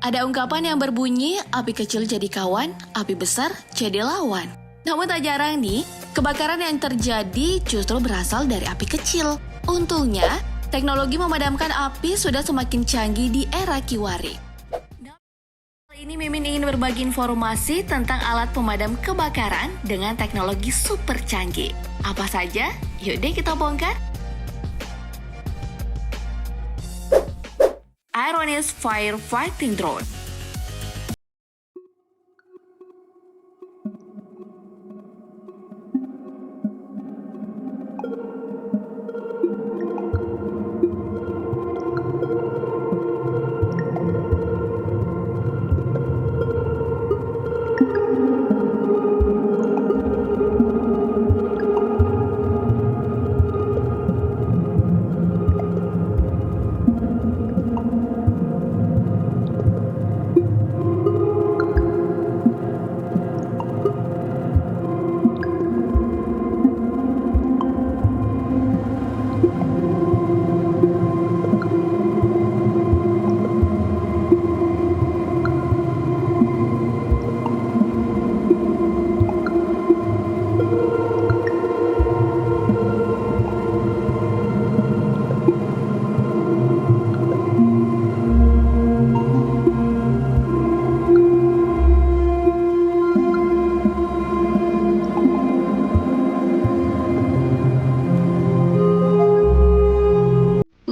Ada ungkapan yang berbunyi, api kecil jadi kawan, api besar jadi lawan. Namun tak jarang nih, kebakaran yang terjadi justru berasal dari api kecil. Untungnya, teknologi memadamkan api sudah semakin canggih di era Kiwari. Kali ini Mimin ingin berbagi informasi tentang alat pemadam kebakaran dengan teknologi super canggih. Apa saja? Yuk deh kita bongkar. Aeronis Firefighting Drone.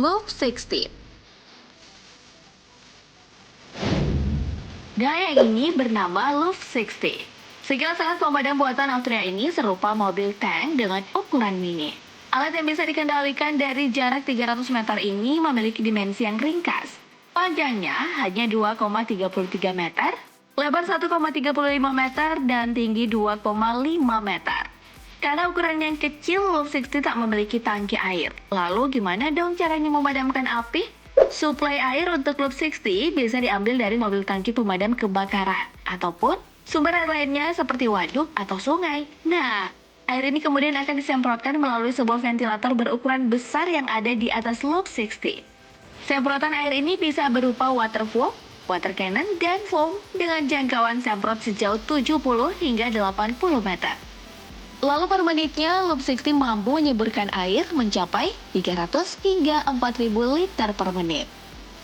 Love 60. Gaya ini bernama Love 60. Sekilas alat pemadam buatan Austria ini serupa mobil tank dengan ukuran mini. Alat yang bisa dikendalikan dari jarak 300 meter ini memiliki dimensi yang ringkas. Panjangnya hanya 2,33 meter, lebar 1,35 meter, dan tinggi 2,5 meter. Karena ukuran yang kecil, Love 60 tak memiliki tangki air. Lalu gimana dong caranya memadamkan api? Suplai air untuk Love 60 bisa diambil dari mobil tangki pemadam kebakaran ataupun sumber air lainnya seperti waduk atau sungai. Nah, air ini kemudian akan disemprotkan melalui sebuah ventilator berukuran besar yang ada di atas Love 60. Semprotan air ini bisa berupa water flow, water cannon, dan foam dengan jangkauan semprot sejauh 70 hingga 80 meter. Lalu per menitnya, Love 60 mampu menyemburkan air mencapai 300 hingga 4.000 liter per menit.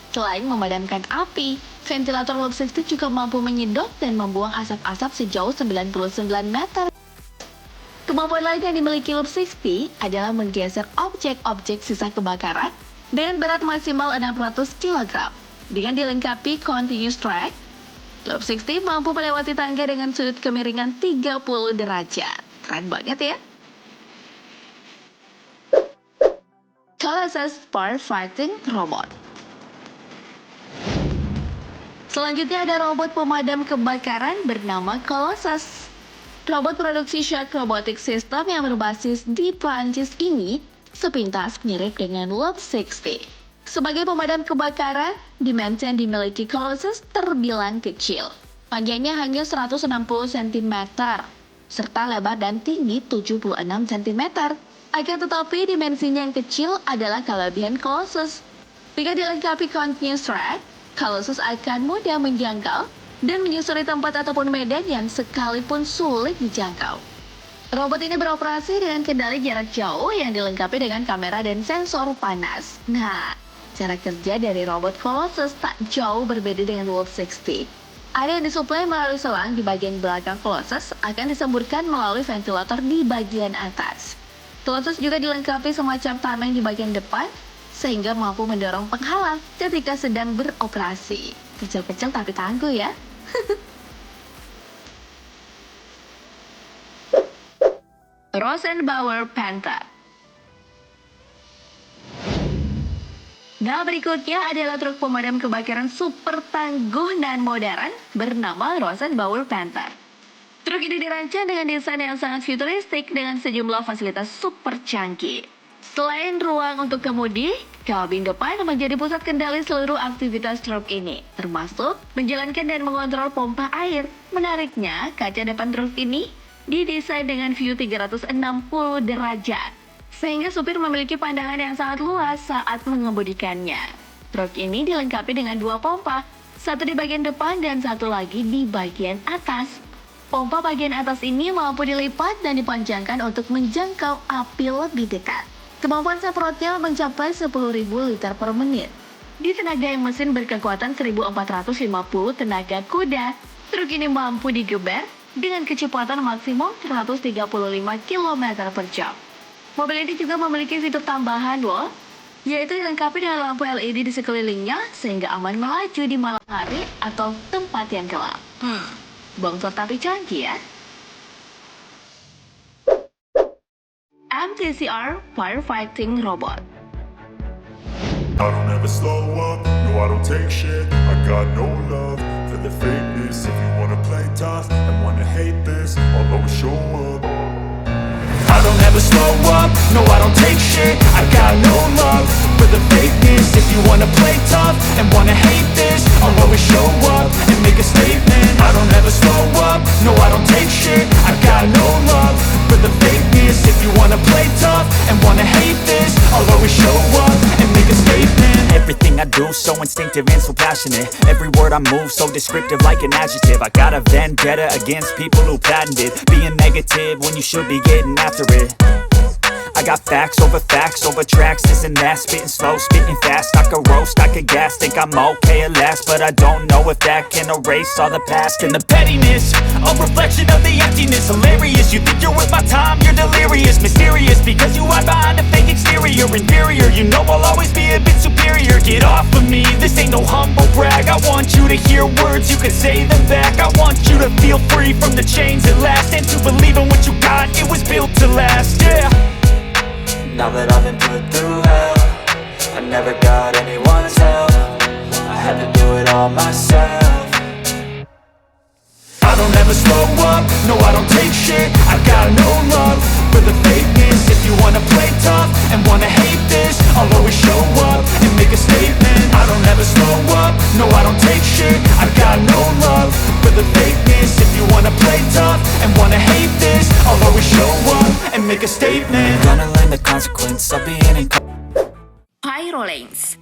Selain memadamkan api, ventilator Love 60 juga mampu menyedot dan membuang asap-asap sejauh 99 meter. Kemampuan lain yang dimiliki Love 60 adalah menggeser objek-objek sisa kebakaran dengan berat maksimal 600 kg. Dengan dilengkapi continuous track, Love 60 mampu melewati tangga dengan sudut kemiringan 30 derajat. Keren banget ya. Colossus Firefighting Robot. Selanjutnya ada robot pemadam kebakaran bernama Colossus. Robot produksi Shark Robotic System yang berbasis di Prancis ini sepintas mirip dengan Love 60. Sebagai pemadam kebakaran, dimensi yang dimiliki Colossus terbilang kecil. Panjangnya hanya 160 cm. Serta lebar dan tinggi 76 cm. Akan tetapi dimensinya yang kecil adalah kelebihan Colossus. Jika dilengkapi continuous track, Colossus akan mudah menjangkau dan menyusuri tempat ataupun medan yang sekalipun sulit dijangkau. Robot ini beroperasi dengan kendali jarak jauh yang dilengkapi dengan kamera dan sensor panas. Nah, cara kerja dari robot Colossus tak jauh berbeda dengan Love 60. Air yang disuplai melalui selang di bagian belakang Colossus akan disemburkan melalui ventilator di bagian atas. Colossus juga dilengkapi semacam tameng di bagian depan, sehingga mampu mendorong penghalang ketika sedang beroperasi. Kecil-kecil tapi tangguh ya. Rosenbauer Panther. Nah, berikutnya adalah truk pemadam kebakaran super tangguh dan modern bernama Rosenbauer Panther. Truk ini dirancang dengan desain yang sangat futuristik dengan sejumlah fasilitas super canggih. Selain ruang untuk kemudi, kabin depan menjadi pusat kendali seluruh aktivitas truk ini, termasuk menjalankan dan mengontrol pompa air. Menariknya, kaca depan truk ini didesain dengan view 360 derajat. Sehingga supir memiliki pandangan yang sangat luas saat mengemudikannya. Truk ini dilengkapi dengan 2 pompa, Satu di bagian depan dan satu lagi di bagian atas. Pompa bagian atas ini mampu dilipat dan dipanjangkan untuk menjangkau api lebih dekat. Kemampuan semprotnya mencapai 10.000 liter per menit. Ditenagai mesin berkekuatan 1450 tenaga kuda, truk ini mampu digeber dengan kecepatan maksimum 135 km per jam. Mobil ini juga memiliki fitur tambahan loh, yaitu dilengkapi dengan lampu LED di sekelilingnya sehingga aman melaju di malam hari atau tempat yang gelap. Bongsor tapi canggih ya. MTCR Firefighting Robot. I don't ever slow up, no I don't take shit. I got no love for the fakeness. If you wanna play tough and wanna hate this, I'll always show up. I don't ever slow up, no I don't take shit. I got no love for the fakeness. If you wanna play tough and wanna hate this, I'll always show up and make a statement. I don't ever slow up, no I don't take shit. I got no love for the fakeness. If you wanna play tough and wanna hate this, I'll always show up and make a statement. Everything I do so instinctive and so passionate. Every word I move so descriptive like an adjective. I got a vendetta against people who patented being negative when you should be getting after it. I got facts over tracks, this and that. Spitting slow, spitting fast. I could roast, I could gas. Think I'm okay at last, but I don't know if that can erase all the past. And the pettiness, a reflection of the emptiness. Hilarious, you think you're worth my time, you're delirious. Mysterious, because you hide behind a fake exterior. Inferior, you know I'll always be a bit superior. Get off of me, this ain't no humble brag. I want you to hear words, you can say them back. I want you to feel free from the chains at last, and to believe in what you got, it was built to last, yeah. Now that I've been put through hell, I never got anyone's help. I had to do it all myself. I don't ever slow up, no I don't take shit. I got no love for the fakeness. If you wanna play tough and wanna hate this, I'll always show up and make a statement. I don't ever slow up, no I don't take shit. I got no love for the fakeness. If you wanna play tough and wanna hate this, I'll always show up and make a statement. Gonna learn the consequence of being in Pyrolanes.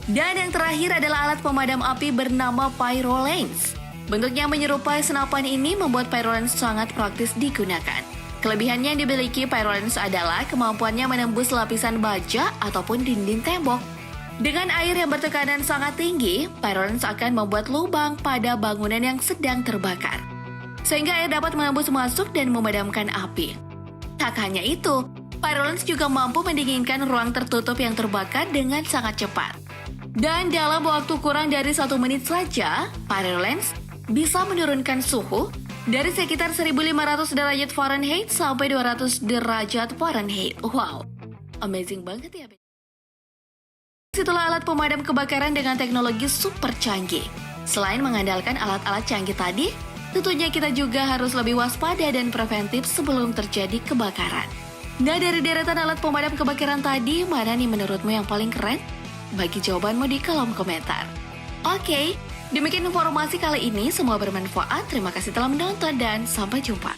Dan yang terakhir adalah alat pemadam api bernama Pyrolanes. Bentuknya menyerupai senapan ini membuat Pyrolanes sangat praktis digunakan. Kelebihannya yang dimiliki Pyrolanes adalah kemampuannya menembus lapisan baja ataupun dinding tembok. Dengan air yang bertekanan sangat tinggi, Pyrolanes akan membuat lubang pada bangunan yang sedang terbakar, sehingga air dapat menembus masuk dan memadamkan api. Tak hanya itu, Pyrolanes juga mampu mendinginkan ruang tertutup yang terbakar dengan sangat cepat. Dan dalam waktu kurang dari 1 menit saja, Pyrolanes bisa menurunkan suhu dari sekitar 1500 derajat Fahrenheit sampai 200 derajat Fahrenheit. Wow, amazing banget ya. Itulah alat pemadam kebakaran dengan teknologi super canggih. Selain mengandalkan alat-alat canggih tadi, tentunya kita juga harus lebih waspada dan preventif sebelum terjadi kebakaran. Nah, dari deretan alat pemadam kebakaran tadi, mana nih menurutmu yang paling keren? Bagi jawabanmu di kolom komentar. Oke, demikian informasi kali ini. Semua bermanfaat. Terima kasih telah menonton dan sampai jumpa.